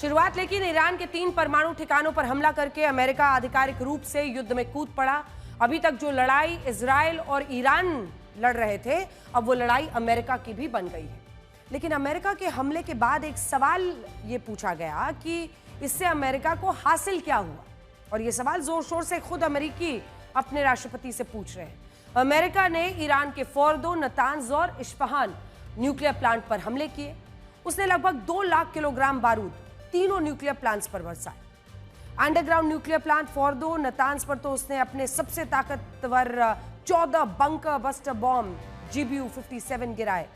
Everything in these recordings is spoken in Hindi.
शुरुआत लेकिन ईरान के 3 परमाणु ठिकानों पर हमला करके अमेरिका आधिकारिक रूप से युद्ध में कूद पड़ा। अभी तक जो लड़ाई इजराइल और ईरान लड़ रहे थे, अब वो लड़ाई अमेरिका की भी बन गई है। लेकिन अमेरिका के हमले के बाद एक सवाल ये पूछा गया कि इससे अमेरिका को हासिल क्या हुआ, और ये सवाल जोर शोर से खुद अमेरिकी अपने राष्ट्रपति से पूछ रहे हैं। अमेरिका ने ईरान के फोर्दो, नतांज और इस्फहान न्यूक्लियर प्लांट पर हमले किए। उसने लगभग 2 लाख किलोग्राम बारूद तीनों न्यूक्लियर प्लांट्स पर बरसाए। Underground nuclear plant Fordow, Natanz पर तो उसने अपने सबसे ताकतवर 14 बंकर बस्टर बॉम्ब GBU-57 गिराए।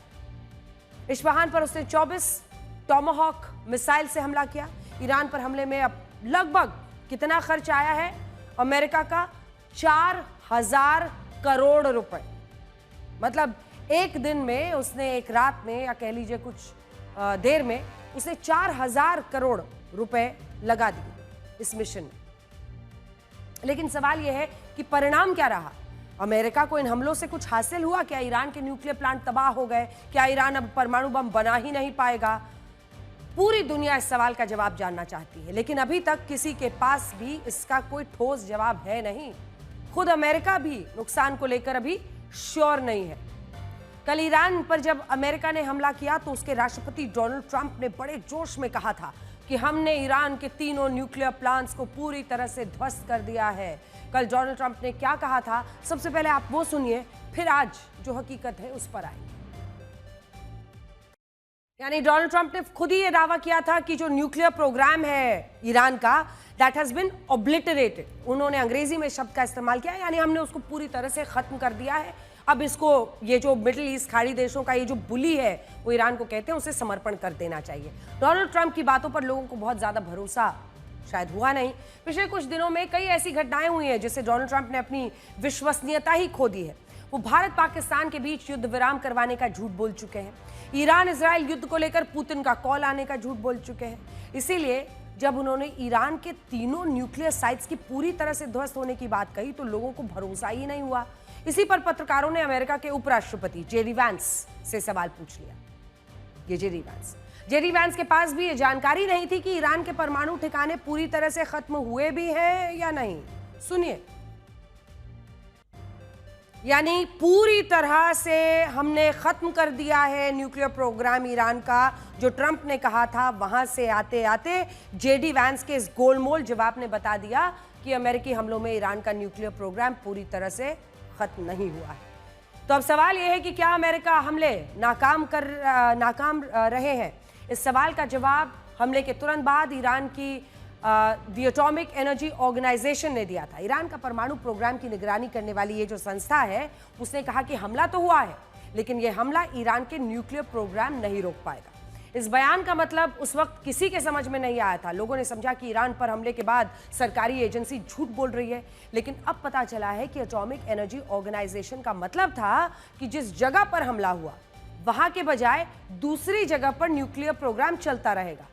इस्फहान पर उसने 24 टॉमाहॉक मिसाइल से हमला किया। ईरान पर हमले में अब लगभग कितना खर्च आया है अमेरिका का? 4000 करोड़ रुपए। मतलब एक दिन में उसने, एक रात में, या कह लीजिए कुछ देर में उसने 4000 करोड़ रुपए लगा दिए इस मिशन में। लेकिन सवाल यह है कि परिणाम क्या रहा? अमेरिका को इन हमलों से कुछ हासिल हुआ? क्या ईरान के न्यूक्लियर प्लांट तबाह हो गए? क्या ईरान अब परमाणु बम बना ही नहीं पाएगा? पूरी दुनिया इस सवाल का जवाब जानना चाहती है, लेकिन अभी तक किसी के पास भी इसका कोई ठोस जवाब है नहीं। खुद अमेरिका भी नुकसान को लेकर अभी श्योर नहीं है। कल ईरान पर जब अमेरिका ने हमला किया तो उसके राष्ट्रपति डोनाल्ड ट्रंप ने बड़े जोश में कहा था कि हमने ईरान के तीनों न्यूक्लियर प्लांट्स को पूरी तरह से ध्वस्त कर दिया है। कल डोनाल्ड ट्रंप ने क्या कहा था, सबसे पहले आप वो सुनिए, फिर आज जो हकीकत है उस पर आएंगे। यानी डोनाल्ड ट्रंप ने खुद ही ये दावा किया था कि जो न्यूक्लियर प्रोग्राम है ईरान का, दैट हैज बीन ऑब्लिटरेटेड। उन्होंने अंग्रेजी में शब्द का इस्तेमाल किया, यानी हमने उसको पूरी तरह से खत्म कर दिया है। अब इसको, ये जो मिडिल ईस्ट खाड़ी देशों का ये जो बुली है वो ईरान को कहते हैं, उसे समर्पण कर देना चाहिए। डोनाल्ड ट्रंप की बातों पर लोगों को बहुत ज्यादा भरोसा शायद हुआ नहीं। पिछले कुछ दिनों में कई ऐसी घटनाएं हुई हैं जिससे डोनाल्ड ट्रंप ने अपनी विश्वसनीयता ही खो दी है। वो भारत पाकिस्तान के बीच युद्ध विराम करवाने का झूठ बोल चुके हैं। ईरान इजराइल युद्ध को लेकर पुतिन का कॉल आने का झूठ बोल चुके हैं। इसीलिए जब उन्होंने ईरान के तीनों न्यूक्लियर साइट्स की पूरी तरह से ध्वस्त होने की बात कही तो लोगों को भरोसा ही नहीं हुआ। इसी पर पत्रकारों ने अमेरिका के उपराष्ट्रपति जेडी वैंस से सवाल पूछ लिया। ये जेडी वैंस के पास भी ये जानकारी नहीं थी कि ईरान के परमाणु ठिकाने पूरी तरह से खत्म हुए भी हैं या नहीं। सुनिए, यानी पूरी तरह से हमने खत्म कर दिया है न्यूक्लियर प्रोग्राम ईरान का, जो ट्रंप ने कहा था। वहां से आते आते जेडी वैंस के इस गोलमोल जवाब ने बता दिया कि अमेरिकी हमलों में ईरान का न्यूक्लियर प्रोग्राम पूरी तरह से खत्म नहीं हुआ है। तो अब सवाल यह है कि क्या अमेरिका हमले नाकाम रहे हैं? इस सवाल का जवाब हमले के तुरंत बाद ईरान की द एटॉमिक एनर्जी ऑर्गेनाइजेशन ने दिया था। ईरान का परमाणु प्रोग्राम की निगरानी करने वाली ये जो संस्था है, उसने कहा कि हमला तो हुआ है, लेकिन ये हमला ईरान के न्यूक्लियर प्रोग्राम नहीं रोक पाएगा। इस बयान का मतलब उस वक्त किसी के समझ में नहीं आया था। लोगों ने समझा कि ईरान पर हमले के बाद सरकारी एजेंसी झूठ बोल रही है, लेकिन अब पता चला है कि एटॉमिक एनर्जी ऑर्गेनाइजेशन का मतलब था कि जिस जगह पर हमला हुआ वहां के बजाय दूसरी जगह पर न्यूक्लियर प्रोग्राम चलता रहेगा।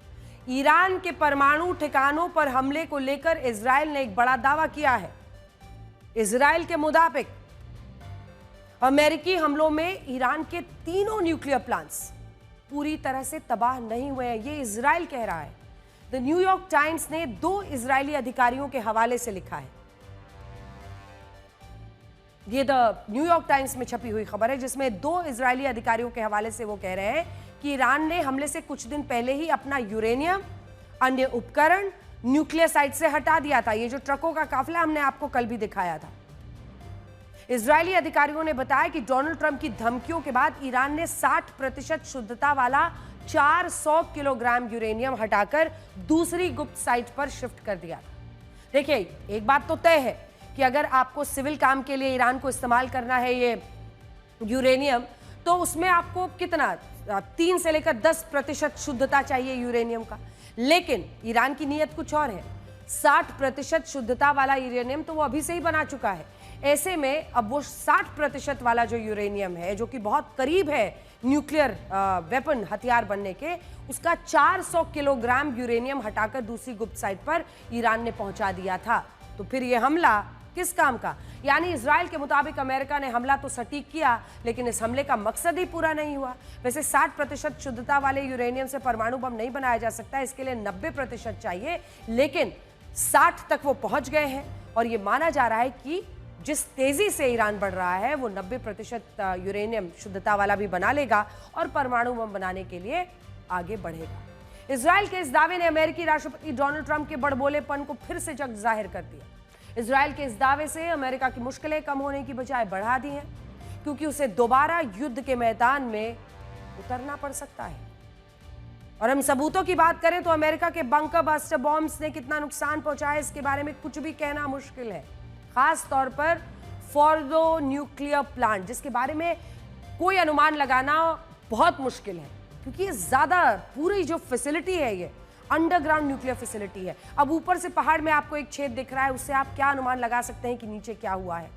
ईरान के परमाणु ठिकानों पर हमले को लेकर इजराइल ने एक बड़ा दावा किया है। इजराइल के मुताबिक अमेरिकी हमलों में ईरान के तीनों न्यूक्लियर प्लांट्स पूरी तरह से तबाह नहीं हुए हैं, ये इजराइल कह रहा है। द न्यूयॉर्क टाइम्स ने 2 इजरायली अधिकारियों के हवाले से लिखा है। ये द न्यूयॉर्क टाइम्स में छपी हुई खबर है, जिसमें 2 इजरायली अधिकारियों के हवाले से वो कह रहे हैं कि ईरान ने हमले से कुछ दिन पहले ही अपना यूरेनियम, अन्य उपकरण न्यूक्लियर साइट से हटा दिया था। ये जो ट्रकों का काफिला हमने आपको कल भी दिखाया था। इजरायली अधिकारियों ने बताया कि डोनाल्ड ट्रंप की धमकियों के बाद ईरान ने 60% शुद्धता वाला 400 किलोग्राम यूरेनियम हटाकर दूसरी गुप्त साइट पर शिफ्ट कर दिया था। देखिए, एक बात तो तय है कि अगर आपको सिविल काम के लिए ईरान को इस्तेमाल करना है ये यूरेनियम, तो उसमें आपको कितना 3 से लेकर 10% शुद्धता चाहिए यूरेनियम का। लेकिन ईरान की नीयत कुछ और है। 60% शुद्धता वाला यूरेनियम तो वो अभी से ही बना चुका है। ऐसे में अब वो 60% वाला जो यूरेनियम है, जो कि बहुत करीब है न्यूक्लियर वेपन हथियार बनने के, उसका 400 किलोग्राम यूरेनियम हटाकर दूसरी गुप्त साइट पर ईरान ने पहुंचा दिया था। तो फिर ये हमला किस काम का? यानी इजराइल के मुताबिक अमेरिका ने हमला तो सटीक किया, लेकिन इस हमले का मकसद ही पूरा नहीं हुआ। वैसे 60% शुद्धता वाले यूरेनियम से परमाणु बम नहीं बनाया जा सकता, इसके लिए 90% चाहिए, लेकिन 60 तक वो पहुंच गए हैं। और ये माना जा रहा है कि जिस तेजी से ईरान बढ़ रहा है वो 90% यूरेनियम शुद्धता वाला भी बना लेगा और परमाणु बम बनाने के लिए आगे बढ़ेगा। इजराइल के इस दावे ने अमेरिकी राष्ट्रपति डोनाल्ड ट्रंप के बड़बोलेपन को फिर से जग जाहिर कर दिया। इजराइल के इस दावे से अमेरिका की मुश्किलें कम होने की बजाय बढ़ा दी हैं, क्योंकि उसे दोबारा युद्ध के मैदान में उतरना पड़ सकता है। और हम सबूतों की बात करें तो अमेरिका के बंकर बस्टर बॉम्ब्स ने कितना नुकसान पहुंचाया इसके बारे में कुछ भी कहना मुश्किल है, खास तौर पर फोर्डो न्यूक्लियर प्लांट, जिसके बारे में कोई अनुमान लगाना बहुत मुश्किल है, क्योंकि ये ज्यादा पूरी जो फैसिलिटी है ये अंडरग्राउंड न्यूक्लियर फैसिलिटी है। अब ऊपर से पहाड़ में आपको एक छेद दिख रहा है, उससे आप क्या अनुमान लगा सकते हैं कि नीचे क्या हुआ है?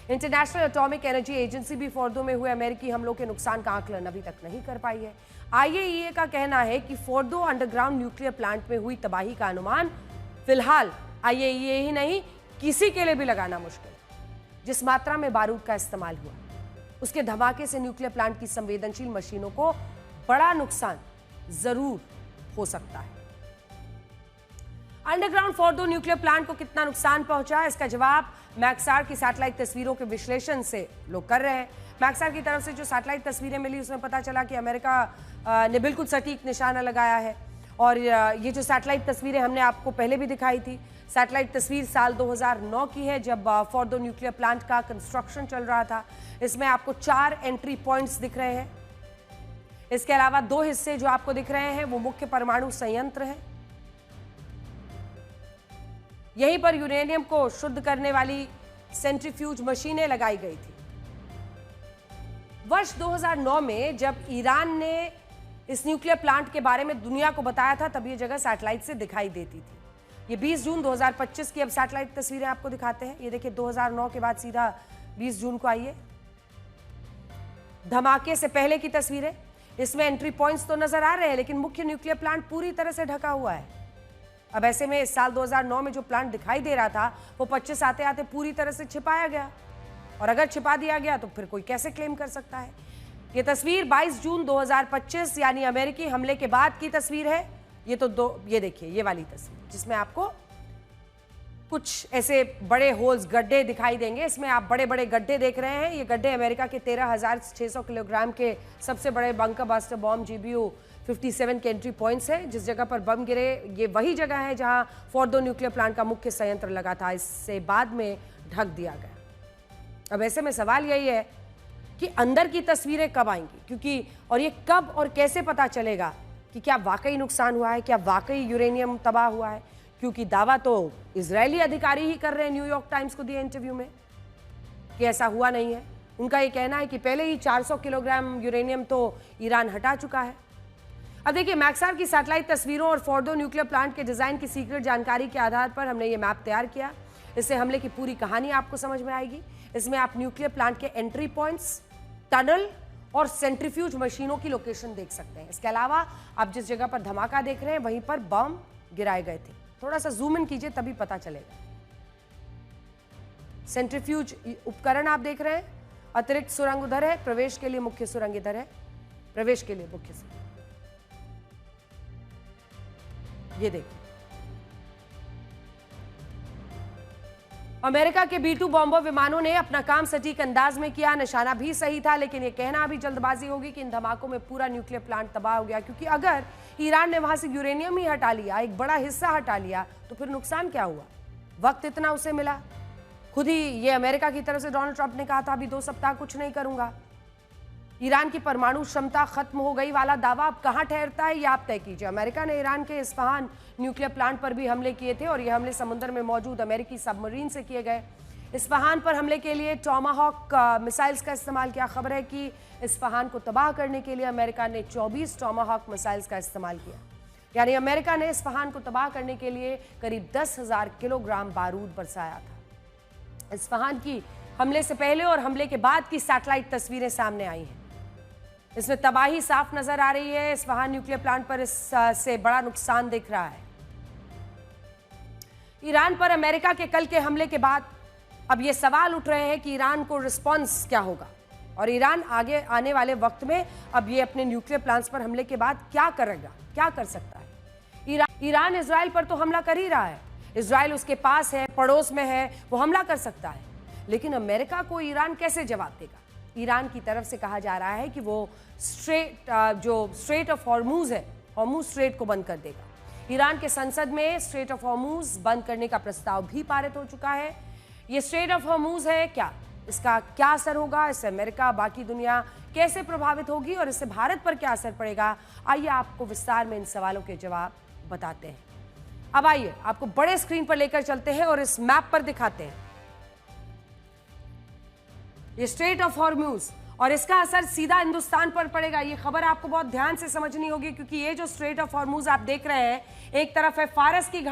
इंटरनेशनल एटॉमिक एनर्जी एजेंसी भी फोर्डो में हुए अमेरिकी हमलों के नुकसान का आकलन अभी तक नहीं कर पाई है। आईएईए का कहना है कि फोर्डो अंडरग्राउंड न्यूक्लियर प्लांट में हुई तबाही का अनुमान फिलहाल आईएईए ही नहीं किसी के लिए भी लगाना मुश्किल है। जिस मात्रा में बारूद का इस्तेमाल हुआ, उसके धमाके से न्यूक्लियर प्लांट की संवेदनशील मशीनों को बड़ा नुकसान जरूर हो सकता है। अंडरग्राउंड फोर्डो न्यूक्लियर प्लांट को कितना नुकसान पहुंचा, इसका जवाब मैक्सार की सैटेलाइट तस्वीरों के विश्लेषण से लोग कर रहे हैं। मैक्सार की तरफ से जो सैटेलाइट तस्वीरें मिली उसमें पता चला कि अमेरिका ने बिल्कुल सटीक निशाना लगाया है। और ये जो सैटेलाइट तस्वीरें हमने आपको पहले भी दिखाई थी, सैटेलाइट तस्वीर साल 2009 की है, जब फोर्डो न्यूक्लियर प्लांट का कंस्ट्रक्शन चल रहा था। इसमें आपको 4 एंट्री पॉइंट्स दिख रहे हैं। इसके अलावा 2 हिस्से जो आपको दिख रहे हैं वो मुख्य परमाणु संयंत्र है। यहीं पर यूरेनियम को शुद्ध करने वाली सेंट्रीफ्यूज मशीनें लगाई गई थी। वर्ष 2009 में जब ईरान ने इस न्यूक्लियर प्लांट के बारे में दुनिया को बताया था, तब ये जगह सैटेलाइट से दिखाई देती थी। ये 20 जून 2025 की अब सैटेलाइट तस्वीरें आपको दिखाते हैं। ये देखिए 2009 के बाद सीधा 20 जून को आइए, धमाके से पहले की तस्वीरें। इसमें एंट्री पॉइंट्स तो नजर आ रहे हैं, लेकिन मुख्य न्यूक्लियर प्लांट पूरी तरह से ढका हुआ है। अब ऐसे में इस साल 2009 में जो प्लांट दिखाई दे रहा था वो 25 आते आते पूरी तरह से छिपाया गया, और अगर छिपा दिया गया तो फिर कोई कैसे क्लेम कर सकता है? ये तस्वीर 22 जून 2025 यानी अमेरिकी हमले के बाद की तस्वीर है। ये तो ये देखिए, ये वाली तस्वीर जिसमें आपको कुछ ऐसे बड़े होल्स, गड्ढे दिखाई देंगे। इसमें आप बड़े बड़े गड्ढे देख रहे हैं। ये गड्ढे अमेरिका के 13,600 किलोग्राम के सबसे बड़े बंकर बस्टर बॉम्ब GBU-57 के एंट्री पॉइंट्स है। जिस जगह पर बम गिरे ये वही जगह है जहां फोर्डो न्यूक्लियर प्लांट का मुख्य संयंत्र लगा था। इससे बाद में ढक दिया गया। अब ऐसे में सवाल यही है कि अंदर की तस्वीरें कब आएंगी, क्योंकि और ये कब और कैसे पता चलेगा कि क्या वाकई नुकसान हुआ है, क्या वाकई यूरेनियम तबाह हुआ है? क्योंकि दावा तो इजरायली अधिकारी ही कर रहे हैं न्यूयॉर्क टाइम्स को दिए इंटरव्यू में कि ऐसा हुआ नहीं है। उनका ये कहना है कि पहले ही 400 किलोग्राम यूरेनियम तो ईरान हटा चुका है। अब देखिए, मैक्सार की सैटेलाइट तस्वीरों और फोर्डो न्यूक्लियर प्लांट के डिजाइन की सीक्रेट जानकारी के आधार पर हमने ये मैप तैयार किया। इससे हमले की पूरी कहानी आपको समझ में आएगी। इसमें आप न्यूक्लियर प्लांट के एंट्री पॉइंट्स, टनल और सेंट्रीफ्यूज मशीनों की लोकेशन देख सकते हैं। इसके अलावा आप जिस जगह पर धमाका देख रहे हैं वहीं पर बम गिराए गए थे। थोड़ा सा जूम इन कीजिए तभी पता चलेगा। सेंट्रीफ्यूज उपकरण आप देख रहे हैं। अतिरिक्त सुरंग उधर है, प्रवेश के लिए मुख्य सुरंग इधर है, प्रवेश के लिए मुख्य सुरंग। ये देखिए, अमेरिका के B-2 बॉम्बर विमानों ने अपना काम सटीक अंदाज में किया। निशाना भी सही था, लेकिन यह कहना अभी जल्दबाजी होगी कि इन धमाकों में पूरा न्यूक्लियर प्लांट तबाह हो गया, क्योंकि अगर ईरान ने वहां से यूरेनियम ही हटा लिया, एक बड़ा हिस्सा हटा लिया, तो फिर नुकसान क्या हुआ? वक्त इतना उसे मिला। खुद ही ये अमेरिका की तरफ से डोनाल्ड ट्रंप ने कहा था अभी 2 सप्ताह कुछ नहीं करूंगा। ईरान की परमाणु क्षमता खत्म हो गई वाला दावा अब कहां ठहरता है, ये आप तय कीजिए। अमेरिका ने ईरान के इस्फहान न्यूक्लियर प्लांट पर भी हमले किए थे, और ये हमले समुद्र में मौजूद अमेरिकी सबमरीन से किए गए। इस्फहान पर हमले के लिए टॉमाहॉक मिसाइल्स का इस्तेमाल किया। खबर है कि इस्फहान को तबाह करने के लिए अमेरिका ने 24 टॉमाहॉक मिसाइल्स का इस्तेमाल किया। यानी अमेरिका ने इस्फहान को तबाह करने के लिए करीब 10,000 किलोग्राम बारूद बरसाया था। इस्फहान की हमले से पहले और हमले के बाद की सैटेलाइट तस्वीरें सामने आई हैं। इसमें तबाही साफ नजर आ रही है। इस्फहान न्यूक्लियर प्लांट पर इससे बड़ा नुकसान दिख रहा है। ईरान पर अमेरिका के कल के हमले के बाद अब ये सवाल उठ रहे हैं कि ईरान को रिस्पॉन्स क्या होगा और ईरान आगे आने वाले वक्त में अब ये अपने न्यूक्लियर प्लांट्स पर हमले के बाद क्या करेगा, क्या कर सकता है। ईरान इजराइल पर तो हमला कर ही रहा है, इजराइल उसके पास है, पड़ोस में है, वो हमला कर सकता है, लेकिन अमेरिका को ईरान कैसे जवाब देगा। ईरान की तरफ से कहा जा रहा है कि वो स्ट्रेट ऑफ हॉर्मूज है, हॉर्मूज स्ट्रेट को बंद कर देगा। ईरान के संसद में स्ट्रेट ऑफ हॉर्मूज बंद करने का प्रस्ताव भी पारित हो चुका है। ये स्ट्रेट ऑफ हॉर्मूज है क्या, इसका क्या असर होगा, इससे अमेरिका, बाकी दुनिया कैसे प्रभावित होगी और इससे भारत पर क्या असर पड़ेगा, आइए आपको विस्तार में इन सवालों के जवाब बताते हैं। अब आइए आपको बड़े स्क्रीन पर लेकर चलते हैं और इस मैप पर दिखाते हैं ये स्ट्रेट ऑफ हॉर्मूज और इसका असर सीधा हिंदुस्तान पर पड़ेगा। ये खबर आपको बहुत ध्यान से समझनी होगी क्योंकि ये जो स्ट्रेट ऑफ हॉर्मूज आप देख रहे हैं, एक तरफ है फारस की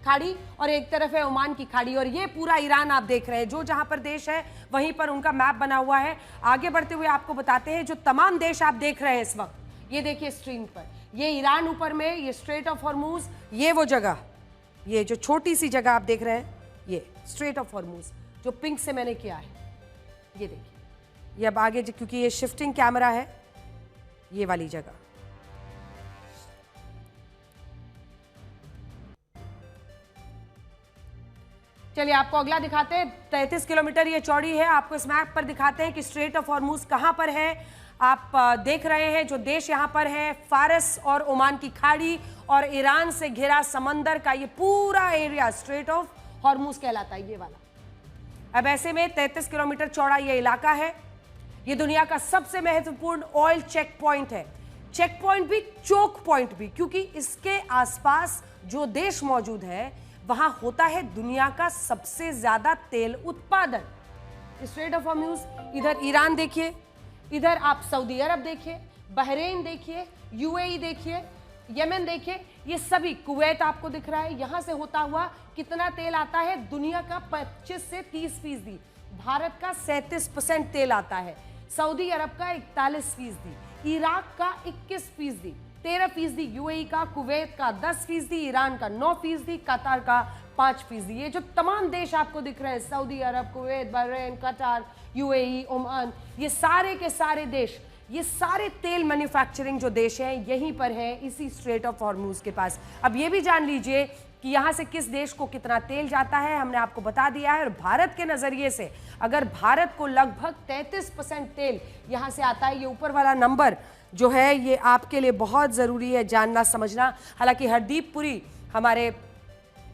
खाड़ी और एक तरफ है ओमान की खाड़ी और ये पूरा ईरान आप देख रहे हैं। जो जहां पर देश है वहीं पर उनका मैप बना हुआ है। आगे बढ़ते हुए आपको बताते हैं जो तमाम देश आप देख रहे हैं इस वक्त, ये देखिए स्क्रीन पर, ये ईरान ऊपर में, ये स्ट्रेट ऑफ हॉर्मूज, ये वो जगह, ये जो छोटी सी जगह आप देख रहे हैं, ये स्ट्रेट ऑफ हॉर्मूज जो पिंक से मैंने किया है, ये देखिए। ये अब आगे क्योंकि ये शिफ्टिंग कैमरा है, ये वाली जगह, चलिए आपको अगला दिखाते हैं। 33 किलोमीटर ये चौड़ी है। आपको इस मैप पर दिखाते हैं कि स्ट्रेट ऑफ हॉर्मूज कहां पर है। आप देख रहे हैं जो देश यहां पर है, फारस और ओमान की खाड़ी और ईरान से घिरा समंदर का ये पूरा एरिया स्ट्रेट ऑफ हॉर्मूज कहलाता है, ये वाला। अब ऐसे में 33 किलोमीटर चौड़ा ये इलाका है। ये दुनिया का सबसे महत्वपूर्ण ऑयल चेक पॉइंट है, चेक पॉइंट भी, चोक पॉइंट भी, क्योंकि इसके आसपास जो देश मौजूद है वहां होता है दुनिया का सबसे ज्यादा तेल उत्पादन। स्ट्रेट ऑफ हॉर्मूज, इधर ईरान देखिए, इधर आप सऊदी अरब देखिए, बहरीन देखिए, यूएई देखिए, यमन देखिए, ये सभी, कुवैत आपको दिख रहा है। यहां से होता हुआ कितना तेल आता है, दुनिया का 25 से 30%, भारत का 37% तेल आता है, सऊदी अरब का 41%, इराक का 21%, 13%, यूएई का, कुवैत का 10%, ईरान का 9%, कतार का 5%। ये जो तमाम देश आपको दिख रहे हैं, सऊदी अरब, कुवैत, बहरीन, कतार, यूएई, ओमान, ये सारे के सारे देश, ये सारे तेल मैन्युफैक्चरिंग जो देश हैं यहीं पर है, इसी स्ट्रेट ऑफ हॉर्मूज के पास। अब ये भी जान लीजिए कि यहां से किस देश को कितना तेल जाता है, हमने आपको बता दिया है। और भारत के नजरिए से अगर भारत को लगभग 33% तेल यहां से आता है, ये ऊपर वाला नंबर जो है ये आपके लिए बहुत ज़रूरी है जानना समझना। हालांकि हरदीप पुरी हमारे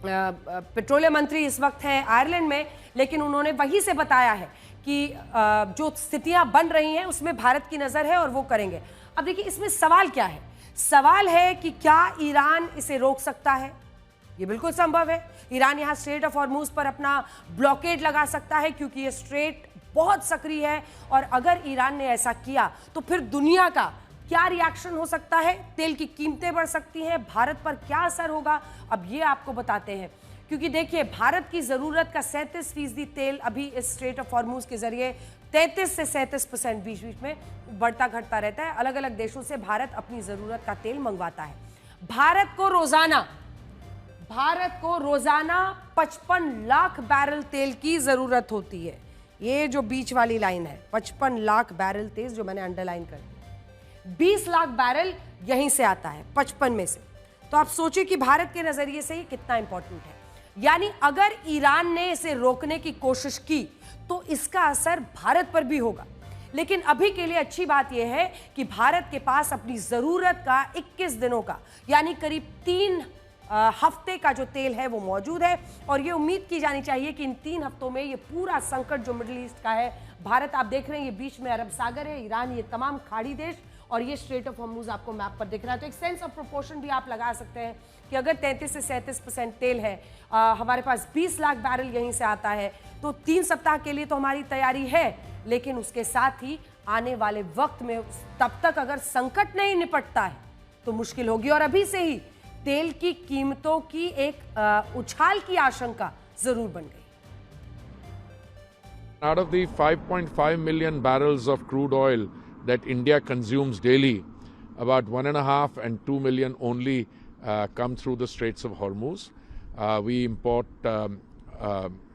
पेट्रोलियम मंत्री इस वक्त हैं आयरलैंड में, लेकिन उन्होंने वहीं से बताया है कि जो स्थितियां बन रही हैं उसमें भारत की नज़र है और वो करेंगे। अब देखिए इसमें सवाल क्या है, सवाल है कि क्या ईरान इसे रोक सकता है। ये बिल्कुल संभव है। ईरान यहाँ स्ट्रेट ऑफ हॉर्मूज पर अपना ब्लॉकेड लगा सकता है क्योंकि ये स्ट्रेट बहुत सक्रिय है और अगर ईरान ने ऐसा किया तो फिर दुनिया का क्या रिएक्शन हो सकता है, तेल की कीमतें बढ़ सकती हैं, भारत पर क्या असर होगा, अब ये आपको बताते हैं। क्योंकि देखिए भारत की ज़रूरत का 37% तेल अभी इस स्ट्रेट ऑफ हॉर्मूज के जरिए 33 से 37% बीच बीच में बढ़ता घटता रहता है। अलग अलग देशों से भारत अपनी ज़रूरत का तेल मंगवाता है। भारत को रोजाना 55 लाख बैरल तेल की ज़रूरत होती है। ये जो बीच वाली लाइन है 55 लाख बैरल तेल जो मैंने अंडरलाइन कर दी, 20 लाख बैरल यहीं से आता है 55 में से। तो आप सोचिए कि भारत के नजरिए से ये कितना इंपॉर्टेंट है। यानी अगर ईरान ने इसे रोकने की कोशिश की तो इसका असर भारत पर भी होगा। लेकिन अभी के लिए अच्छी बात यह है कि भारत के पास अपनी जरूरत का 21 दिनों का यानी करीब 3 हफ्ते का जो तेल है वो मौजूद है और ये उम्मीद की जानी चाहिए कि इन 3 हफ्तों में ये पूरा संकट जो मिडिल ईस्ट का है, भारत आप देख रहे हैं ये बीच में अरब सागर है, ईरान, ये तमाम खाड़ी देश और ये स्ट्रेट ऑफ हॉर्मूज आपको मैप पर दिख रहा है। तो एक सेंस ऑफ प्रोपोर्शन भी आप लगा सकते हैं कि अगर 33 से 37% तेल है, हमारे पास 20 लाख बैरल यहीं से आता है, तो 3 सप्ताह के लिए तो हमारी तैयारी है। लेकिन उसके साथ ही आने वाले वक्त में तब तक अगर संकट नहीं निपटता है तो मुश्किल होगी और अभी से ही तेल की कीमतों की एक उछाल की आशंका जरूर बन गई। Out of the 5.5 million barrels of crude oil that India consumes daily, about 1.5 and 2 million only come through the Straits of Hormuz. We import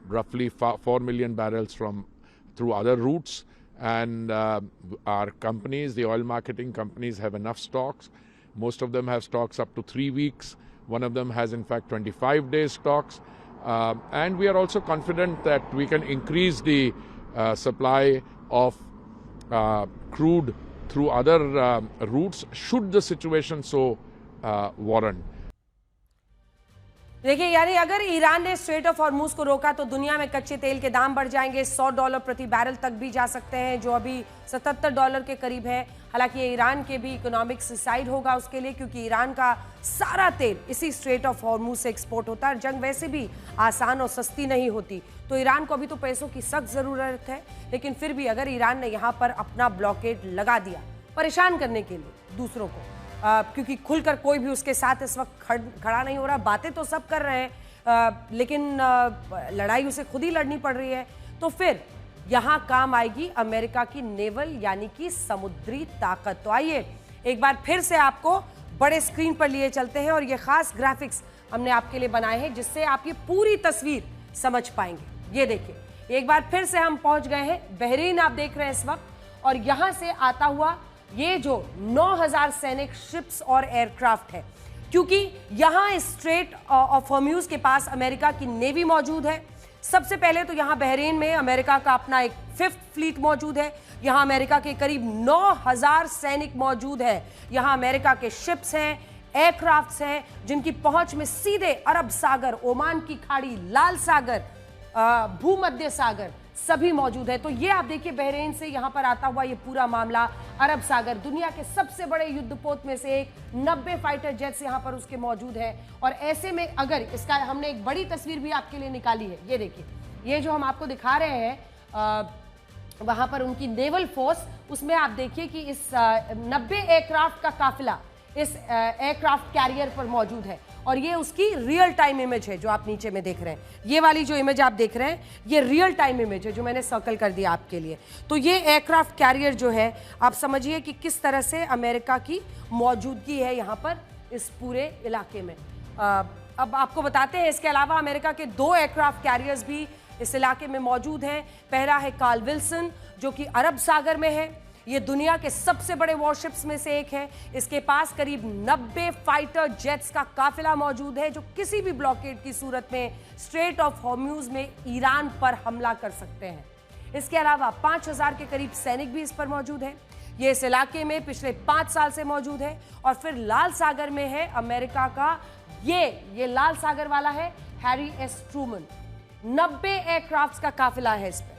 roughly 4 million barrels through other routes. And our companies, the oil marketing companies, have enough stocks. Most of them have stocks up to 3 weeks. One of them has in fact 25 days stocks. And we are also confident that we can increase the supply of crude through other routes should the situation so warrant. देखिए, यानी अगर ईरान ने स्ट्रेट ऑफ हॉर्मूज को रोका तो दुनिया में कच्चे तेल के दाम बढ़ जाएंगे, $100 प्रति बैरल तक भी जा सकते हैं, जो अभी $77 के करीब है। हालांकि ये ईरान के भी इकोनॉमिक सुसाइड होगा उसके लिए, क्योंकि ईरान का सारा तेल इसी स्ट्रेट ऑफ हॉर्मूज से एक्सपोर्ट होता है। जंग वैसे भी आसान और सस्ती नहीं होती, तो ईरान को अभी तो पैसों की सख्त ज़रूरत है। लेकिन फिर भी अगर ईरान ने यहाँ पर अपना ब्लॉकेड लगा दिया परेशान करने के लिए दूसरों को, क्योंकि खुलकर कोई भी उसके साथ इस वक्त खड़ा नहीं हो रहा, बातें तो सब कर रहे हैं, लेकिन लड़ाई उसे खुद ही लड़नी पड़ रही है, तो फिर यहाँ काम आएगी अमेरिका की नेवल यानी कि समुद्री ताकत। तो आइए एक बार फिर से आपको बड़े स्क्रीन पर लिए चलते हैं और ये खास ग्राफिक्स हमने आपके लिए बनाए हैं जिससे आप ये पूरी तस्वीर समझ पाएंगे। ये देखिए, एक बार फिर से हम पहुंच गए हैं बहरीन, आप देख रहे हैं इस वक्त, और यहां से आता हुआ ये जो 9000 सैनिक शिप्स और एयरक्राफ्ट है, क्योंकि यहां स्ट्रेट ऑफ हॉर्मूज के पास अमेरिका की नेवी मौजूद है। सबसे पहले तो यहां बहरीन में अमेरिका का अपना एक 5th फ्लीट मौजूद है। यहां अमेरिका के करीब 9000 सैनिक मौजूद है। यहां अमेरिका के शिप्स हैं, एयरक्राफ्ट्स हैं, जिनकी पहुंच में सीधे अरब सागर, ओमान की खाड़ी, लाल सागर, भूमध्य सागर सभी मौजूद है। तो ये आप देखिए बहरीन से यहां पर आता हुआ ये पूरा मामला, अरब सागर दुनिया के सबसे बड़े युद्धपोत में से एक, 90 फाइटर जेट्स यहां पर उसके मौजूद है। और ऐसे में अगर इसका हमने एक बड़ी तस्वीर भी आपके लिए निकाली है, ये देखिए, ये जो हम आपको दिखा रहे हैं वहां पर उनकी नेवल फोर्स, उसमें आप देखिए कि इस 90 एयरक्राफ्ट का काफिला इस एयरक्राफ्ट कैरियर पर मौजूद है। और ये उसकी रियल टाइम इमेज है जो आप नीचे में देख रहे हैं। ये वाली जो इमेज आप देख रहे हैं ये रियल टाइम इमेज है जो मैंने सर्कल कर दिया आपके लिए। तो ये एयरक्राफ्ट कैरियर जो है, आप समझिए कि किस तरह से अमेरिका की मौजूदगी है यहाँ पर इस पूरे इलाके में। अब आपको बताते हैं, इसके अलावा अमेरिका के 2 एयरक्राफ्ट कैरियर्स भी इस इलाके में मौजूद हैं। पहला है कार्ल विल्सन जो कि अरब सागर में है। ये दुनिया के सबसे बड़े वॉरशिप्स में से एक है। इसके पास करीब 90 फाइटर जेट्स का काफिला मौजूद है जो किसी भी ब्लॉकेड की सूरत में स्ट्रेट ऑफ हॉर्मूज में ईरान पर हमला कर सकते हैं। इसके अलावा 5000 के करीब सैनिक भी इस पर मौजूद हैं। ये इस इलाके में पिछले 5 साल से मौजूद है। और फिर लाल सागर में है अमेरिका का ये लाल सागर वाला है हैरी एस ट्रूमन। 90 एयरक्राफ्ट्स का काफिला है इस पर।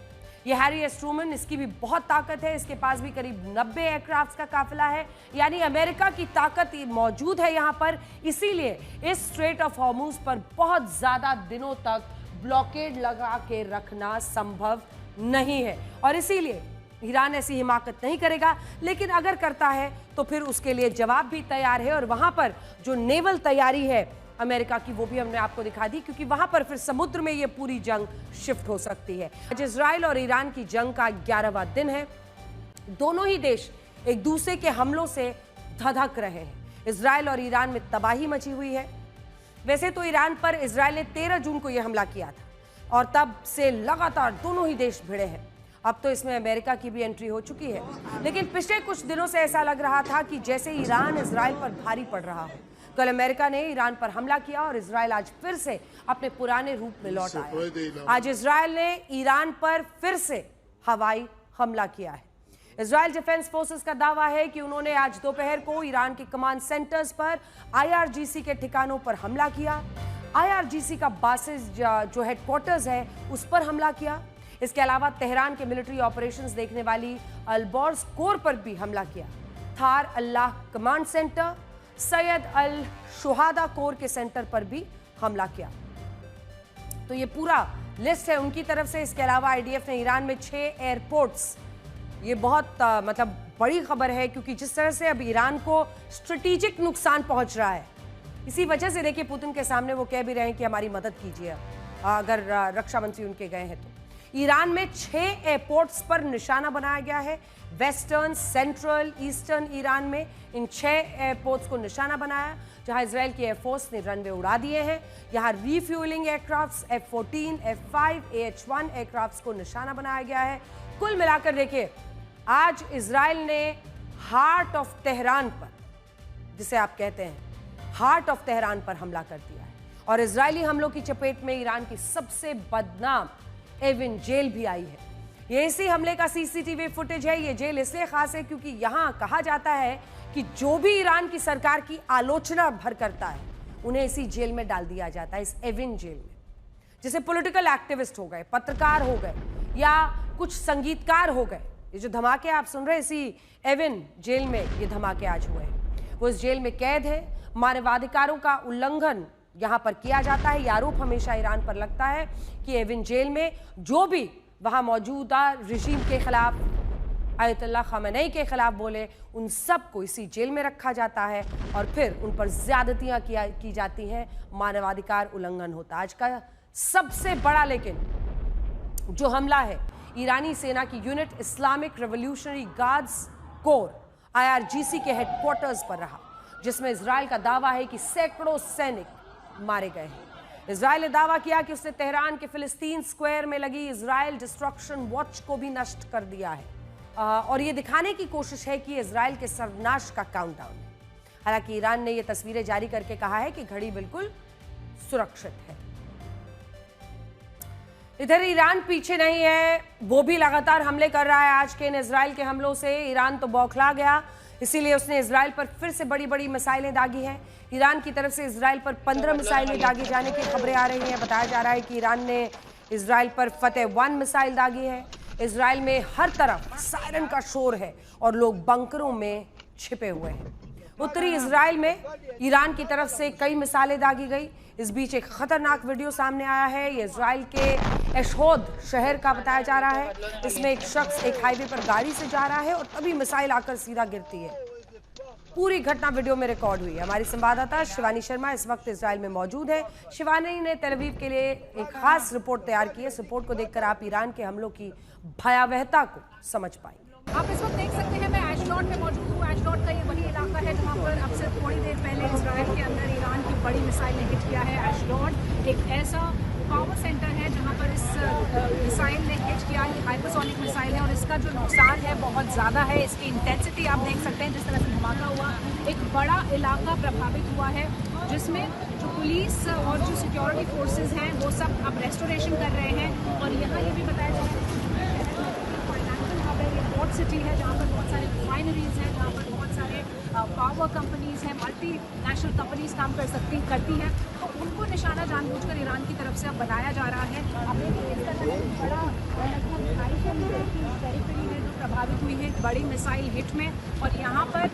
ये हैरी एस ट्रूमन, इसकी भी बहुत ताकत है, इसके पास भी करीब 90 एयरक्राफ्ट्स का काफिला है। यानी अमेरिका की ताकत मौजूद है यहाँ पर, इसीलिए इस स्ट्रेट ऑफ हॉर्मूज पर बहुत ज्यादा दिनों तक ब्लॉकेड लगा के रखना संभव नहीं है। और इसीलिए ईरान ऐसी हिमाकत नहीं करेगा, लेकिन अगर करता है तो फिर उसके लिए जवाब भी तैयार है। और वहां पर जो नेवल तैयारी है अमेरिका की, वो भी हमने आपको दिखा दी, क्योंकि वहां पर फिर समुद्र में ये पूरी जंग शिफ्ट हो सकती है। आज इजराइल और ईरान की जंग का 11वां दिन है। दोनों ही देश एक दूसरे के हमलों से धधक रहे हैं। इजराइल और ईरान में तबाही मची हुई है। वैसे तो ईरान पर इजराइल ने 13 जून को यह हमला किया था और तब से लगातार दोनों ही देश भिड़े हैं। अब तो इसमें अमेरिका की भी एंट्री हो चुकी है, लेकिन पिछले कुछ दिनों से ऐसा लग रहा था कि जैसे ईरान इजराइल पर भारी पड़ रहा हो। कल अमेरिका ने ईरान पर हमला किया और इजराइल आज फिर से अपने पुराने रूप में लौट आया। आज इजराइल ने ईरान पर फिर से हवाई हमला किया है। इजराइल डिफेंस फोर्सेस का दावा है कि उन्होंने आज दोपहर को ईरान के कमांड सेंटर्स पर IRGC के ठिकानों पर हमला किया। IRGC का बासेस जो हेडक्वार्टर्स है उस पर हमला किया। इसके अलावा तेहरान के मिलिट्री ऑपरेशंस देखने वाली अल-बोर्स कोर पर भी हमला किया। थार अल्लाह कमांड सेंटर, सैयद अल शुहादा कोर के सेंटर पर भी हमला किया। तो ये पूरा लिस्ट है उनकी तरफ से। इसके अलावा IDF ने ईरान में 6 एयरपोर्ट्स, ये बहुत मतलब बड़ी खबर है, क्योंकि जिस तरह से अब ईरान को स्ट्रेटेजिक नुकसान पहुंच रहा है, इसी वजह से देखिए पुतिन के सामने वो कह भी रहे हैं कि हमारी मदद कीजिए, अगर रक्षा मंत्री उनके गए हैं तो। ईरान में 6 एयरपोर्ट्स पर निशाना बनाया गया है। वेस्टर्न, सेंट्रल, ईस्टर्न ईरान में इन 6 एयरपोर्ट्स को निशाना बनाया, जहां इजराइल की एयरफोर्स ने रनवे उड़ा दिए हैं। यहां refuelling aircrafts F-14, F-5, AH-1 aircrafts को निशाना बनाया गया है। कुल मिलाकर देखिए, आज इजराइल ने हार्ट ऑफ तेहरान पर, जिसे आप कहते हैं हार्ट ऑफ तेहरान पर हमला कर दिया है। और इजरायली हमलों की चपेट में ईरान की सबसे बदनाम एविन जेल भी आई है। ये इसी हमले का सीसीटीवी फुटेज है। ये जेल इसलिए खास है क्योंकि यहां कहा जाता है कि जो भी ईरान की सरकार की आलोचना भर करता है, उन्हें इसी जेल में डाल दिया जाता है, इस एविन जेल में। जैसे पॉलिटिकल एक्टिविस्ट हो गए, पत्रकार हो गए, या कुछ संगीतकार हो गए। ये जो धमाके आप सुन रहे हैं, इसी एविन जेल में ये धमाके आज हुए हैं। वो इस जेल में कैद है। मानवाधिकारों का उल्लंघन यहां पर किया जाता है। ये आरोप हमेशा ईरान पर लगता है कि एविन जेल में जो भी वहां मौजूदा रिजीम के खिलाफ, आयतुल्लाह खामेनी के खिलाफ बोले, उन सबको इसी जेल में रखा जाता है और फिर उन पर ज्यादतियां की जाती हैं, मानवाधिकार उल्लंघन होता है। आज का सबसे बड़ा लेकिन जो हमला है, ईरानी सेना की unit Islamic revolutionary guards core IRGC के हेडक्वार्टर्स पर रहा, जिसमें इजराइल का दावा है कि सैकड़ों सैनिक मारे गए हैं। इजराइल ने दावा किया कि उसने तेहरान के फिलिस्तीन स्क्वायर में लगी इजराइल डिस्ट्रक्शन वॉच को भी नष्ट कर दिया है, और ये दिखाने की कोशिश है कि इजराइल के सर्वनाश का काउंटडाउन है। हालांकि ईरान ने ये तस्वीरें जारी करके कहा है कि घड़ी बिल्कुल सुरक्षित है। इधर ईरान पीछे नहीं है, वो भी लगातार हमले कर रहा है। आज के इन इजराइल के हमलों से ईरान तो बौखला गया, इसीलिए उसने इजराइल पर फिर से बड़ी बड़ी मिसाइलें दागी हैं। ईरान की तरफ से इजराइल पर 15 मिसाइलें दागी जाने की खबरें आ रही हैं। बताया जा रहा है कि ईरान ने इजराइल पर फतेह-1 मिसाइल दागी है। इजराइल में हर तरफ सायरन का शोर है और लोग बंकरों में छिपे हुए हैं। उत्तरी इजराइल में ईरान की तरफ से कई मिसाइलें दागी गई। इस बीच एक खतरनाक वीडियो सामने आया है। ये इजराइल के एशोद शहर का बताया जा रहा है। इसमें एक शख्स एक हाईवे पर गाड़ी से जा रहा है और तभी मिसाइल आकर सीधा गिरती है। पूरी घटना वीडियो में रिकॉर्ड हुई है। हमारी संवाददाता शिवानी शर्मा इस वक्त इजराइल में मौजूद है। शिवानी ने तेल अवीव के लिए एक खास रिपोर्ट तैयार की है। इस रिपोर्ट को देखकर आप ईरान के हमलों की भयावहता को समझ पाएंगे। आप इस वक्त देख सकते हैं, मैं एशडोड में मौजूद हूँ। एशडोड का ये वही इलाका है जहाँ पर अब से थोड़ी देर पहले इजराइल के अंदर ईरान की बड़ी मिसाइल ने हिट किया है। एशडोड एक ऐसा पावर सेंटर है जहाँ पर इस मिसाइल ने हिट किया। ये हाइपरसोनिक मिसाइल है और इसका जो नुकसान है बहुत ज़्यादा है। इसकी इंटेंसिटी आप देख सकते हैं, जिस तरह से धमाका हुआ, एक बड़ा इलाका प्रभावित हुआ है, जिसमें जो पुलिस और जो सिक्योरिटी फोर्सेज हैं वो सब अब रेस्टोरेशन कर रहे हैं। और यहाँ ये भी बताया जा रहा है पोर्ट सिटी है जहाँ पर बहुत सारे रिफाइनरीज हैं, जहाँ पर बहुत सारे पावर कंपनीज हैं, मल्टी नेशनल कंपनीज काम करती हैं, तो उनको निशाना जानबूझकर ईरान की तरफ से अब बनाया जा रहा है। अब इसका बड़ा टेरिटरी है जो प्रभावित हुई है बड़ी मिसाइल हिट में। और यहाँ पर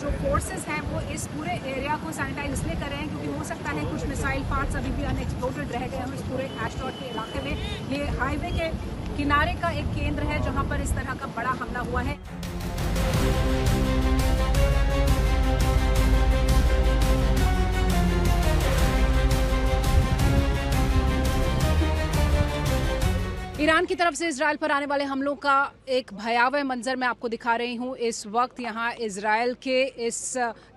जो फोर्सेस हैं वो इस पूरे एरिया को सैनिटाइज इसलिए कर रहे हैं क्योंकि हो सकता है कुछ मिसाइल पार्ट्स अभी भी अनएक्सप्लोडेड रह गए हैं इस पूरे एशडोड के इलाके में। ये हाईवे के किनारे का एक केंद्र है जहां पर इस तरह का बड़ा हमला हुआ है। ईरान की तरफ से इजराइल पर आने वाले हमलों का एक भयावह मंजर मैं आपको दिखा रही हूँ इस वक्त यहाँ इजराइल के इस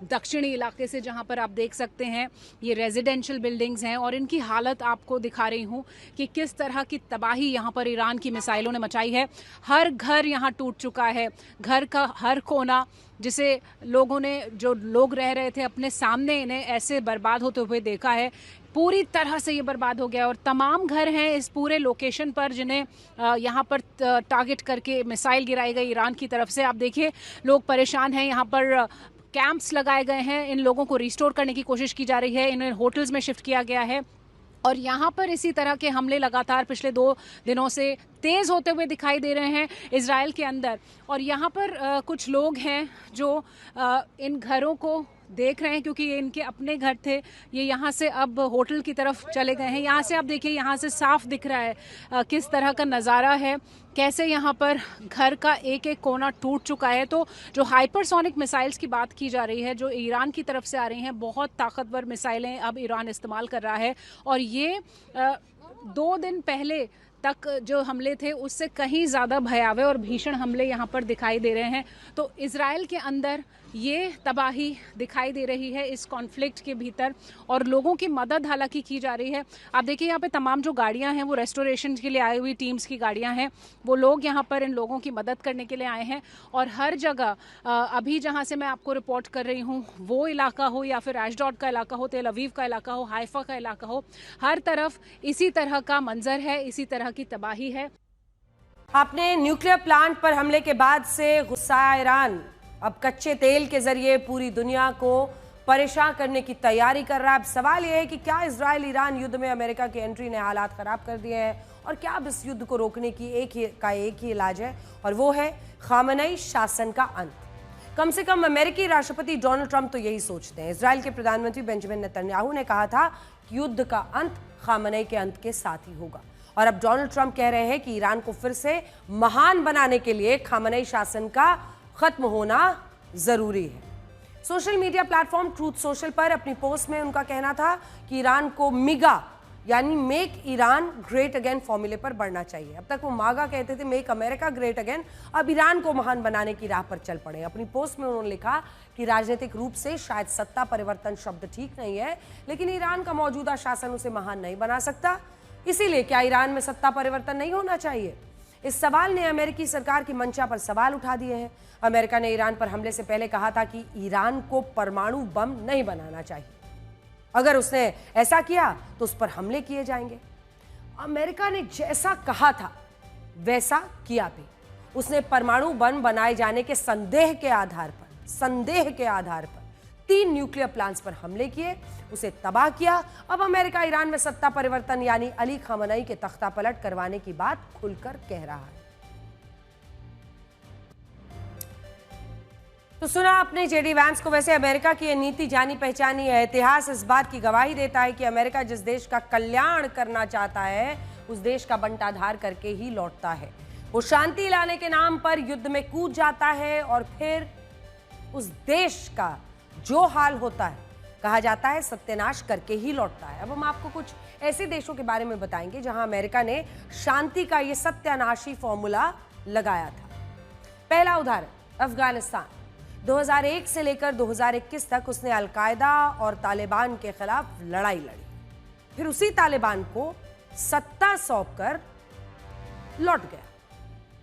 दक्षिणी इलाके से, जहाँ पर आप देख सकते हैं ये रेजिडेंशियल बिल्डिंग्स हैं और इनकी हालत आपको दिखा रही हूँ कि किस तरह की तबाही यहाँ पर ईरान की मिसाइलों ने मचाई है। हर घर यहाँ टूट चुका है, घर का हर कोना जिसे लोगों ने, जो लोग रह रहे थे अपने सामने, इन्हें ऐसे बर्बाद होते हुए देखा है, पूरी तरह से ये बर्बाद हो गया। और तमाम घर हैं इस पूरे लोकेशन पर जिन्हें यहाँ पर टारगेट करके मिसाइल गिराई गई ईरान की तरफ से। आप देखिए लोग परेशान हैं, यहाँ पर कैंप्स लगाए गए हैं, इन लोगों को रिस्टोर करने की कोशिश की जा रही है, इन्हें होटल्स में शिफ्ट किया गया है। और यहाँ पर इसी तरह के हमले लगातार पिछले 2 दिनों से तेज़ होते हुए दिखाई दे रहे हैं इजराइल के अंदर। और यहाँ पर कुछ लोग हैं जो इन घरों को देख रहे हैं क्योंकि ये इनके अपने घर थे, ये यहाँ से अब होटल की तरफ चले गए हैं। यहाँ से आप देखिए, यहाँ से साफ दिख रहा है किस तरह का नज़ारा है, कैसे यहाँ पर घर का एक एक कोना टूट चुका है। तो जो हाइपरसोनिक मिसाइल्स की बात की जा रही है जो ईरान की तरफ से आ रही हैं, बहुत ताकतवर मिसाइलें अब ईरान इस्तेमाल कर रहा है। और ये 2 दिन पहले तक जो हमले थे उससे कहीं ज़्यादा भयावह और भीषण हमले यहाँ पर दिखाई दे रहे हैं। तो इजराइल के अंदर ये तबाही दिखाई दे रही है इस कॉन्फ्लिक्ट के भीतर, और लोगों की मदद हालांकि की जा रही है। आप देखिए यहाँ पे तमाम जो गाड़ियाँ हैं वो रेस्टोरेशन के लिए आई हुई टीम्स की गाड़ियाँ हैं, वो लोग यहाँ पर इन लोगों की मदद करने के लिए आए हैं। और हर जगह अभी जहाँ से मैं आपको रिपोर्ट कर रही हूँ, वो इलाका हो या फिर एशडोड का इलाका हो, तेल अवीव का इलाका हो, हाइफा का इलाका हो, हर तरफ इसी तरह का मंजर है, इसी तरह की तबाही है। आपने न्यूक्लियर प्लांट पर हमले के बाद से गुस्साया ईरान अब कच्चे तेल के जरिए पूरी दुनिया को परेशान करने की तैयारी कर रहा है। अब सवाल यह है कि क्या इजराइल ईरान युद्ध में अमेरिका की एंट्री ने हालात खराब कर दिए हैं, और क्या अब इस युद्ध को रोकने की एक ही इलाज है, और वो है खामनेई शासन का अंत। कम से कम अमेरिकी राष्ट्रपति डोनाल्ड ट्रंप तो यही सोचते हैं। इजराइल के प्रधानमंत्री बेंजामिन नेतन्याहू ने कहा था कि युद्ध का अंत खामनेई के अंत के साथ ही होगा, और अब डोनाल्ड ट्रंप कह रहे हैं कि ईरान को फिर से महान बनाने के लिए खामनेई शासन का खत्म होना जरूरी है। Social media platform truth social पर अपनी पोस्ट में उनका कहना था कि ईरान को मिगा यानी मेक ईरान ग्रेट अगेन फॉर्मूले पर बढ़ना चाहिए। अब तक वो मागा कहते थे, मेक अमेरिका ग्रेट अगेन, अब ईरान को महान बनाने की राह पर चल पड़े। अपनी पोस्ट में उन्होंने लिखा कि राजनीतिक रूप से शायद सत्ता परिवर्तन शब्द ठीक नहीं है, लेकिन ईरान का मौजूदा शासन उसे महान नहीं बना सकता, इसीलिए क्या ईरान में सत्ता परिवर्तन नहीं होना चाहिए? इस सवाल ने अमेरिकी सरकार की मंशा पर सवाल उठा दिए हैं। अमेरिका ने ईरान पर हमले से पहले कहा था कि ईरान को परमाणु बम नहीं बनाना चाहिए, अगर उसने ऐसा किया तो उस पर हमले किए जाएंगे। अमेरिका ने जैसा कहा था वैसा किया भी। उसने परमाणु बम बनाए जाने के संदेह के आधार पर 3 न्यूक्लियर प्लांट्स पर हमले किए, उसे तबाह किया। अब अमेरिका ईरान में सत्ता परिवर्तन यानी अली खामनेई के तख्ता पलट करवाने की बात खुलकर कह रहा है। तो सुना आपने जेडी वैंस को। वैसे अमेरिका की यह नीति जानी पहचानी है। इतिहास इस बात की गवाही देता है कि अमेरिका जिस देश का कल्याण करना चाहता है उस देश का बंटाधार करके ही लौटता है। वो शांति लाने के नाम पर युद्ध में कूद जाता है और फिर उस देश का जो हाल होता है, कहा जाता है, सत्यानाश करके ही लौटता है। अब हम आपको कुछ ऐसे देशों के बारे में बताएंगे जहां अमेरिका ने शांति का यह सत्यानाशी फॉर्मूला लगाया था। पहला उदाहरण अफगानिस्तान। 2001 से लेकर 2021 तक उसने अलकायदा और तालिबान के खिलाफ लड़ाई लड़ी, फिर उसी तालिबान को सत्ता सौंपकर लौट गया।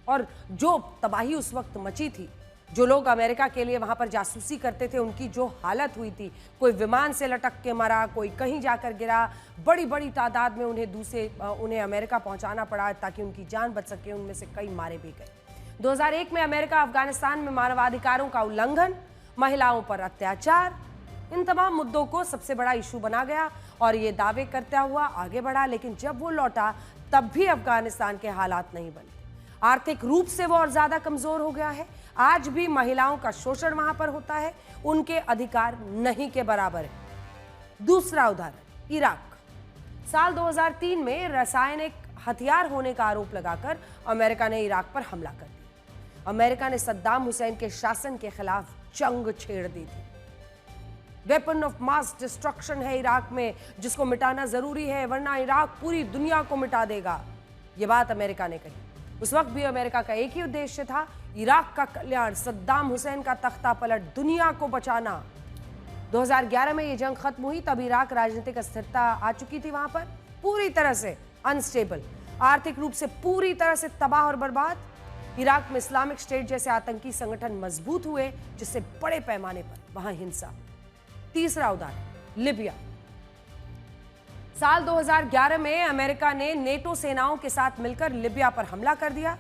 और जो तबाही उस वक्त मची थी, जो लोग अमेरिका के लिए वहां पर जासूसी करते थे, उनकी जो हालत हुई थी, कोई विमान से लटक के मरा, कोई कहीं जाकर गिरा, बड़ी बड़ी तादाद में उन्हें अमेरिका पहुंचाना पड़ा ताकि उनकी जान बच सके। उनमें से कई मारे भी गए। 2001 में अमेरिका अफगानिस्तान में मानवाधिकारों का उल्लंघन, महिलाओं पर अत्याचार, इन तमाम मुद्दों को सबसे बड़ा इशू बना गया और ये दावे करता हुआ आगे बढ़ा। लेकिन जब वो लौटा तब भी अफगानिस्तान के हालात नहीं बने। आर्थिक रूप से वो और ज्यादा कमजोर हो गया है। आज भी महिलाओं का शोषण वहां पर होता है, उनके अधिकार नहीं के बराबर है। दूसरा उदाहरण इराक। साल 2003 में रासायनिक हथियार होने का आरोप लगाकर अमेरिका ने इराक पर हमला कर दिया। अमेरिका ने सद्दाम हुसैन के शासन के खिलाफ जंग छेड़ दी थी। वेपन ऑफ मास डिस्ट्रक्शन है इराक में, जिसको मिटाना जरूरी है, वरना इराक पूरी दुनिया को मिटा देगा। यह बात अमेरिका ने कही। उस वक्त भी अमेरिका का एक ही उद्देश्य था, इराक का कल्याण, सद्दाम हुसैन का तख्ता पलट, दुनिया को बचाना। 2011 में यह जंग खत्म हुई, तब इराक राजनीतिक अस्थिरता आ चुकी थी, वहां पर पूरी तरह से अनस्टेबल, आर्थिक रूप से पूरी तरह से तबाह और बर्बाद। इराक में इस्लामिक स्टेट जैसे आतंकी संगठन मजबूत हुए, जिससे बड़े पैमाने पर वहां हिंसा। तीसरा उदाहरण लिबिया। साल 2011 में अमेरिका ने नेटो सेनाओं के साथ मिलकर लिबिया पर हमला कर दिया।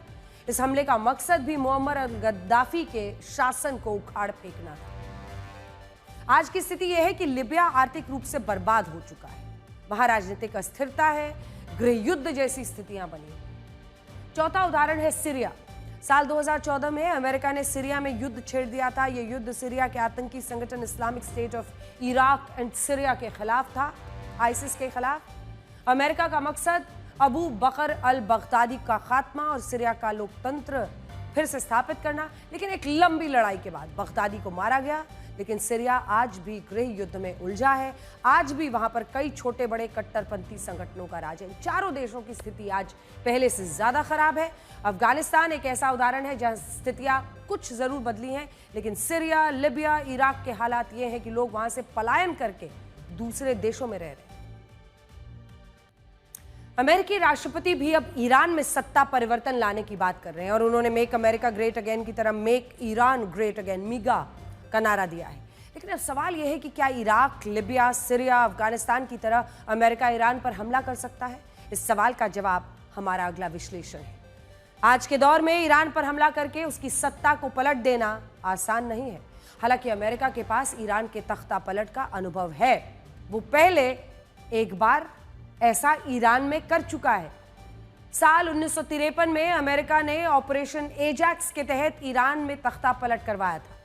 इस हमले का मकसद भी मुअम्मर गद्दाफी के शासन को उखाड़ फेंकना था। आज की स्थिति यह है कि लिबिया आर्थिक रूप से बर्बाद हो चुका है, वहां राजनीतिक अस्थिरता है, गृह युद्ध जैसी स्थितियां बनी। चौथा उदाहरण है सीरिया। साल 2014 में अमेरिका ने सीरिया में युद्ध छेड़ दिया था। यह युद्ध सीरिया के आतंकी संगठन Islamic state of Iraq and Syria के खिलाफ था, आईसिस के खिलाफ। अमेरिका का मकसद अबू बकर अल बगदादी का खात्मा और सीरिया का लोकतंत्र फिर से स्थापित करना। लेकिन एक लंबी लड़ाई के बाद बगदादी को मारा गया, लेकिन सीरिया आज भी गृह युद्ध में उलझा है। आज भी वहां पर कई छोटे बड़े कट्टरपंथी संगठनों का राज है। चारों देशों की स्थिति आज पहले से ज्यादा खराब है। अफगानिस्तान एक ऐसा उदाहरण है जहां स्थितियां कुछ जरूर बदली हैं, लेकिन सीरिया, लिबिया, इराक के हालात ये हैं कि लोग वहां से पलायन करके दूसरे देशों में रह रहे हैं। अमेरिकी राष्ट्रपति भी अब ईरान में सत्ता परिवर्तन लाने की बात कर रहे हैं और उन्होंने मेक अमेरिका ग्रेट अगेन की तरह मेक ईरान ग्रेट अगेन, मीगा का नारा दिया है। लेकिन अब सवाल यह है कि क्या इराक, लिबिया, सीरिया, अफगानिस्तान की तरह अमेरिका ईरान पर हमला कर सकता है? इस सवाल का जवाब हमारा अगला विश्लेषण है। आज के दौर में ईरान पर हमला करके उसकी सत्ता को पलट देना आसान नहीं है। हालांकि अमेरिका के पास ईरान के तख्ता पलट का अनुभव है। वो पहले एक बार ऐसा ईरान में कर चुका है। साल 1953 में अमेरिका ने ऑपरेशन एजैक्स के तहत ईरान में तख्ता पलट करवाया था।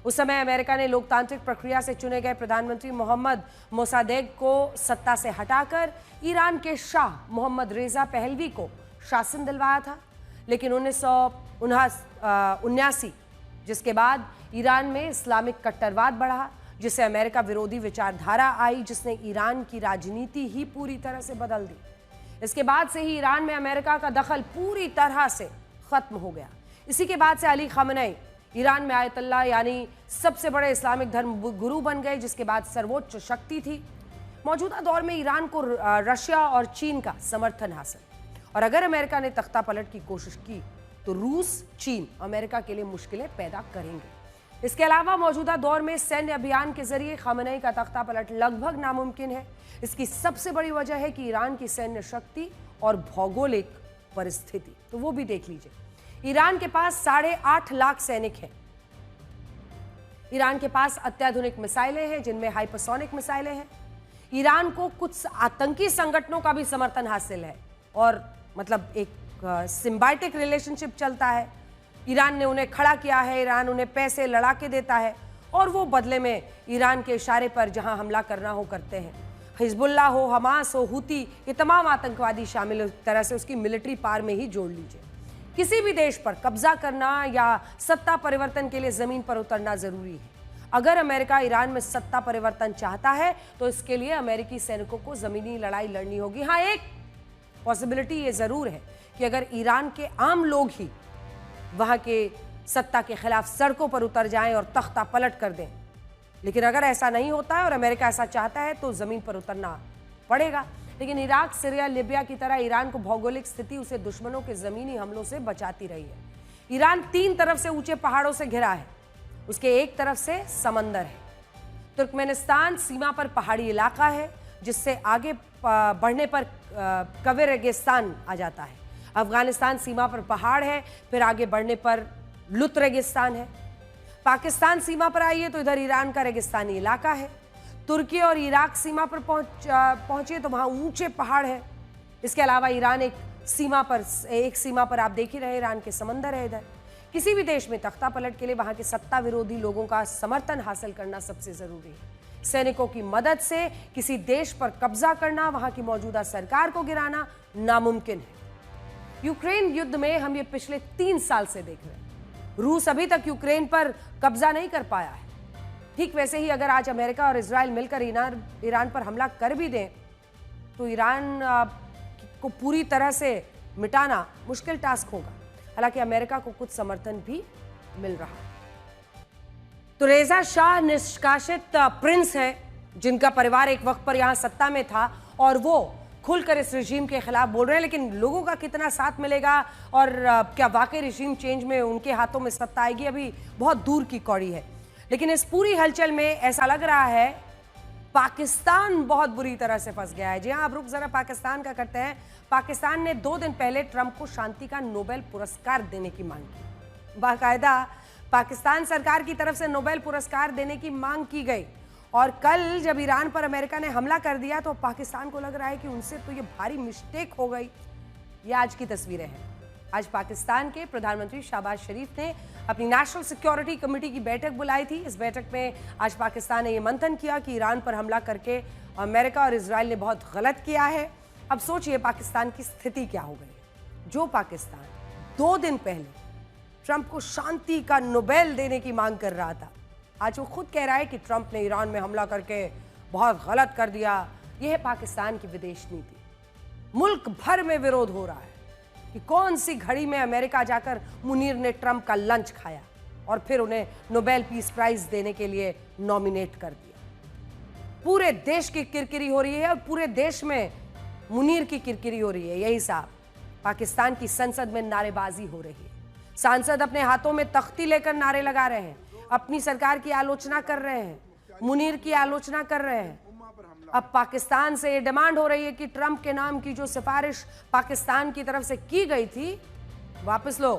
उस समय अमेरिका ने लोकतांत्रिक प्रक्रिया से चुने गए प्रधानमंत्री मोहम्मद मोसादेक को सत्ता से हटाकर ईरान के शाह मोहम्मद रेजा पहलवी को शासन दिलवाया था। लेकिन 1979 जिसके बाद ईरान में इस्लामिक कट्टरवाद बढ़ा, जिससे अमेरिका विरोधी विचारधारा आई, जिसने ईरान की राजनीति ही पूरी तरह से बदल दी। इसके बाद से ही ईरान में अमेरिका का दखल पूरी तरह से खत्म हो गया। इसी के बाद से अली खामेनी ईरान में आयतुल्लाह यानी सबसे बड़े इस्लामिक धर्म गुरु बन गए, जिसके बाद सर्वोच्च शक्ति थी। मौजूदा दौर में ईरान को रशिया और चीन का समर्थन हासिल, और अगर अमेरिका ने तख्ता पलट की कोशिश की तो रूस, चीन अमेरिका के लिए मुश्किलें पैदा करेंगे। इसके अलावा मौजूदा दौर में सैन्य अभियान के जरिए खामेनी का तख्ता पलट लगभग नामुमकिन है। इसकी सबसे बड़ी वजह है कि ईरान की सैन्य शक्ति और भौगोलिक परिस्थिति। तो वो भी देख लीजिए। ईरान के पास 8.5 लाख सैनिक हैं। ईरान के पास अत्याधुनिक मिसाइलें हैं, जिनमें हाइपरसोनिक मिसाइलें हैं। ईरान को कुछ आतंकी संगठनों का भी समर्थन हासिल है और मतलब एक सिम्बायोटिक रिलेशनशिप चलता है। ईरान ने उन्हें खड़ा किया है, ईरान उन्हें पैसे लड़ा के देता है और वो बदले में ईरान के इशारे पर जहां हमला करना हो करते हैं। हिजबुल्लाह हो, हमास हो, हुती, ये तमाम आतंकवादी शामिल, एक तरह से उसकी मिलिट्री पावर में ही जोड़ लीजिए। किसी भी देश पर कब्जा करना या सत्ता परिवर्तन के लिए जमीन पर उतरना जरूरी है। अगर अमेरिका ईरान में सत्ता परिवर्तन चाहता है तो इसके लिए अमेरिकी सैनिकों को जमीनी लड़ाई लड़नी होगी। हाँ, एक पॉसिबिलिटी ये जरूर है कि अगर ईरान के आम लोग ही वहां के सत्ता के खिलाफ सड़कों पर उतर जाएं और तख्ता पलट कर दें, लेकिन अगर ऐसा नहीं होता है और अमेरिका ऐसा चाहता है तो जमीन पर उतरना पड़ेगा। लेकिन इराक, सीरिया, लिबिया की तरह ईरान को भौगोलिक स्थिति उसे दुश्मनों के जमीनी हमलों से बचाती रही है। ईरान 3 तरफ से ऊंचे पहाड़ों से घिरा है, उसके एक तरफ से समंदर है। तुर्कमेनिस्तान सीमा पर पहाड़ी इलाका है, जिससे आगे बढ़ने पर कवे रेगिस्तान आ जाता है। अफगानिस्तान सीमा पर पहाड़ है, फिर आगे बढ़ने पर लुत रेगिस्तान है। पाकिस्तान सीमा पर आइए तो इधर ईरान का रेगिस्तानी इलाका है। तुर्की और इराक सीमा पर पहुंचे तो वहां ऊंचे पहाड़ है। इसके अलावा ईरान एक सीमा पर आप देख ही रहे, ईरान के समंदर है। इधर किसी भी देश में तख्ता पलट के लिए वहां के सत्ता विरोधी लोगों का समर्थन हासिल करना सबसे जरूरी है। सैनिकों की मदद से किसी देश पर कब्जा करना, वहां की मौजूदा सरकार को गिराना नामुमकिन है। यूक्रेन युद्ध में हम ये पिछले 3 साल से देख रहे हैं। रूस अभी तक यूक्रेन पर कब्जा नहीं कर पाया है। ठीक वैसे ही अगर आज अमेरिका और इजराइल मिलकर ईरान पर हमला कर भी दें तो ईरान को पूरी तरह से मिटाना मुश्किल टास्क होगा। हालांकि अमेरिका को कुछ समर्थन भी मिल रहा है। तो रेजा शाह निष्कासित प्रिंस हैं, जिनका परिवार एक वक्त पर यहां सत्ता में था और वो खुलकर इस रिजीम के खिलाफ बोल रहे हैं। लेकिन लोगों का कितना साथ मिलेगा और क्या वाकई रिजीम चेंज में उनके हाथों में सत्ता आएगी, अभी बहुत दूर की कौड़ी है। लेकिन इस पूरी हलचल में ऐसा लग रहा है पाकिस्तान बहुत बुरी तरह से फंस गया है। जी हाँ, अब रुक जरा पाकिस्तान का करते हैं। पाकिस्तान ने 2 दिन पहले ट्रंप को शांति का नोबेल पुरस्कार देने की मांग की। बाकायदा पाकिस्तान सरकार की तरफ से नोबेल पुरस्कार देने की मांग की गई। और कल जब ईरान पर अमेरिका ने हमला कर दिया तो पाकिस्तान को लग रहा है कि उनसे तो ये भारी मिस्टेक हो गई। ये आज की तस्वीरें हैं। आज पाकिस्तान के प्रधानमंत्री शहबाज शरीफ ने अपनी नेशनल सिक्योरिटी कमेटी की बैठक बुलाई थी। इस बैठक में आज पाकिस्तान ने यह मंथन किया कि ईरान पर हमला करके अमेरिका और इजराइल ने बहुत गलत किया है। अब सोचिए पाकिस्तान की स्थिति क्या हो गई। जो पाकिस्तान 2 दिन पहले ट्रंप को शांति का नोबेल देने की मांग कर रहा था। आज वो खुद कह रहा है कि ट्रंप ने ईरान में हमला करके बहुत गलत कर दिया। यह है पाकिस्तान की विदेश नीति। मुल्क भर में विरोध हो रहा है कि कौन सी घड़ी में अमेरिका जाकर मुनीर ने ट्रंप का लंच खाया और फिर उन्हें नोबेल पीस प्राइज देने के लिए नॉमिनेट कर दिया। पूरे देश की किरकिरी हो रही है और पूरे देश में मुनीर की किरकिरी हो रही है। यही साहब पाकिस्तान की संसद में नारेबाजी हो रही है। सांसद अपने हाथों में तख्ती लेकर नारे लगा रहे हैं, अपनी सरकार की आलोचना कर रहे हैं, मुनीर की आलोचना कर रहे हैं। अब पाकिस्तान से ये डिमांड हो रही है कि ट्रंप के नाम की जो सिफारिश पाकिस्तान की तरफ से की गई थी वापस लो।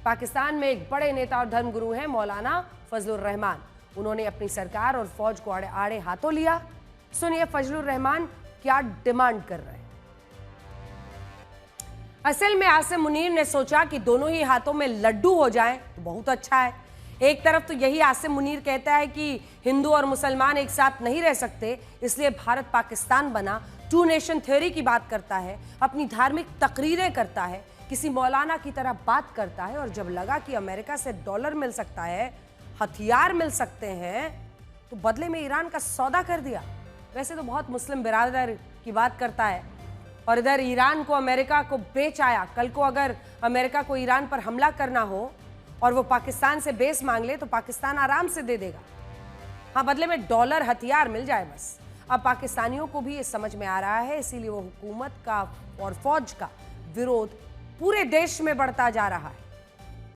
पाकिस्तान में एक बड़े नेता और धर्मगुरु हैं मौलाना फजलुर रहमान। उन्होंने अपनी सरकार और फौज को आड़े हाथों लिया। सुनिए फजलुर रहमान क्या डिमांड कर रहे हैं। असल में आसिम मुनीर ने सोचा कि दोनों ही हाथों में लड्डू हो जाएं तो बहुत अच्छा है। एक तरफ तो यही आसिम मुनीर कहता है कि हिंदू और मुसलमान एक साथ नहीं रह सकते, इसलिए भारत पाकिस्तान बना, टू नेशन थ्योरी की बात करता है, अपनी धार्मिक तकरीरें करता है, किसी मौलाना की तरह बात करता है। और जब लगा कि अमेरिका से डॉलर मिल सकता है, हथियार मिल सकते हैं, तो बदले में ईरान का सौदा कर दिया। वैसे तो बहुत मुस्लिम बिरादर की बात करता है और इधर ईरान को अमेरिका को बेच आया। कल को अगर अमेरिका को ईरान पर हमला करना हो और वो पाकिस्तान से बेस मांग ले तो पाकिस्तान आराम से दे देगा। हाँ, बदले में डॉलर हथियार मिल जाए बस। अब पाकिस्तानियों को भी ये समझ में आ रहा है, इसीलिए वो हुकूमत का और फौज का विरोध पूरे देश में बढ़ता जा रहा है।